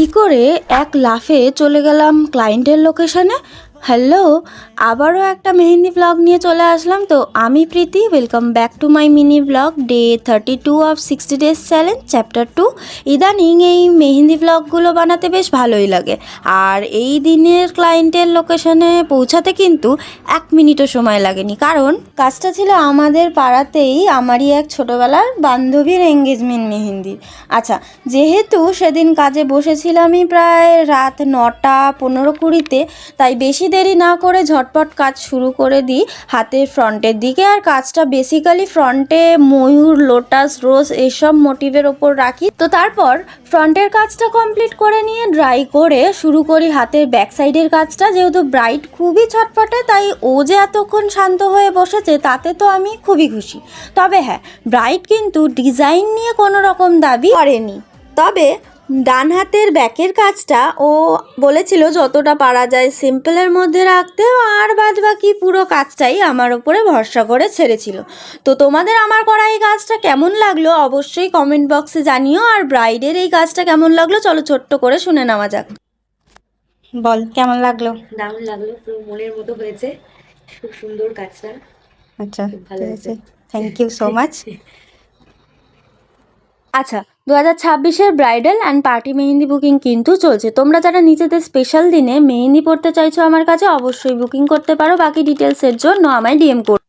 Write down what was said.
কি করে এক লাফে চলে গেলাম ক্লায়েন্টের লোকেশনে। হ্যালো, আবারও একটা মেহেন্দি ব্লগ নিয়ে চলে আসলাম। তো আমি Preeti, welcome back to my mini blog day 32 of 60 days challenge chapter 2। ইদানিং এই মেহেন্দি ব্লগগুলো বানাতে বেশ ভালোই লাগে। আর এই দিনের ক্লায়েন্টের লোকেশনে পৌঁছাতে কিন্তু 1 মিনিটও সময় লাগেনি, কারণ কাজটা ছিল আমাদের পাড়াতেই আমারই এক ছোটোবেলার বান্ধবীর এঙ্গেজমেন্ট মেহেন্দি। আচ্ছা, যেহেতু সেদিন কাজে বসেছিলামই প্রায় রাত 9টা 15-20-তে, তাই বেশি দেরি না করে ঝটপট কাজ শুরু করে দিই হাতের ফ্রন্টের দিকে। আর কাজটা বেসিক্যালি ফ্রন্টে ময়ূর, লোটাস, রোজ এসব মোটিভের ওপর রাখি। তো তারপর ফ্রন্টের কাজটা কমপ্লিট করে নিয়ে ড্রাই করে শুরু করি হাতের ব্যাক সাইডের কাজটা। যেহেতু ব্রাইড খুবই ছটফটে, তাই ও যে এতক্ষণ শান্ত হয়ে বসেছে তাতে তো আমি খুবই খুশি। তবে হ্যাঁ, ব্রাইড কিন্তু ডিজাইন নিয়ে কোনো রকম দাবি করেনি। তবে ডান হাতের ব্যাকের কাজটা ও বলেছিল যতটা পারা যায় সিম্পলের মধ্যে রাখতে, আর বাদ বাকি পুরো কাজটাই আমার উপরে ভরসা করে ছেড়েছিল। তো তোমাদের আমার করা এই কাজটা কেমন লাগলো অবশ্যই কমেন্ট বক্সে জানিও। আর ব্রাইডের এই কাজটা কেমন লাগলো চলো ছোট্ট করে শুনে নেওয়া যাক। বল, কেমন লাগলো? দারুণ লাগলো, পুরো মনের মতো হয়েছে, খুব সুন্দর কাজটা। আচ্ছা, খুব ভালো হয়েছে, থ্যাংক ইউ সো মাচ। আচ্ছা, 2026-এর bridal and party mehendi booking কিন্তু চলছে। তোমরা যারা নিজেদের স্পেশাল দিনে মেহেন্দি পড়তে চাইছো আমার কাছে, অবশ্যই বুকিং করতে পারো। বাকি ডিটেলসের জন্য আমায় ডিএম করো।